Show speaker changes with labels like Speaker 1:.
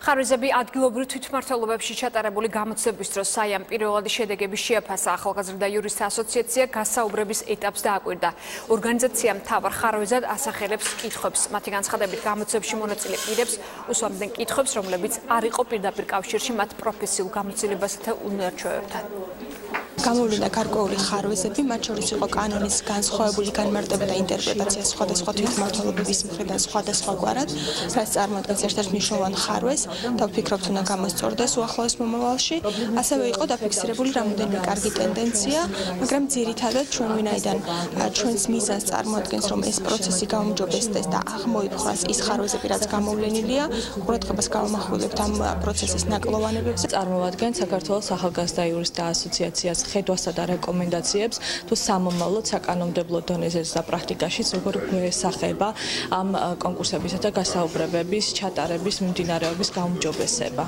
Speaker 1: ხარვეზები ადგილობრივ თვითმმართველობებში ჩატარებული გამოცდების დროს საიამ პირველადი შედეგები შეაფასა. ახალგაზრდა იურისტთა ასოციაცია გასაუბრების ეტაპს დააკვირდა. ორგანიზაცია მთავარ ხარვეზად ასახელებს კითხვებს. მათი განცხადებით გამოცდებში მონაწილე პირებს უსვამდნენ კითხვებს, რომლებიც არ იყო პირდაპირ კავშირში მათ პროფესიულ გამოცდილებასა და უნარჩვევებთან.
Speaker 2: გამოვლინდა გარკვეული ხარვეზები, მათ შორის იყო კანონის განსხვავებული განმარტება და ინტერპრეტაცია სხვადასხვა თვითმმართველობების მხრიდან სხვადასხვაგვარად, რაც წარმოადგენს ერთ-ერთ მნიშვნელოვან ხარვეზს და ვფიქრობთ, უნდა გამოსწორდეს უახლოეს მომავალში. ასევე იყო დაფიქსირებული რამოდენიმე კარგი ტენდენცია, მაგრამ ძირითადად ჩვენ ვინაიდან ჩვენს მიზანს წარმოადგენს, რომ ეს პროცესი გაუმჯობესდეს და აღმოიფხვრას ის ხარვეზები, რაც გამოვლენილია, ყურადღებას გავამახვილებთ ამ პროცესის ნაკლოვანებებზე.
Speaker 3: წარმოვადგენ საქართველოს ახალგაზრდა იურისტთა ასოციაციას ხედვასა და რეკომენდაციებს თუ სამომავლოდ საკანონმდებლო დონეზე და პრაქტიკაშიც როგორ გვესახება ამ კონკურსებისა და გასაუბრებების ჩატარების მიმდინარეობის გაუმჯობესება.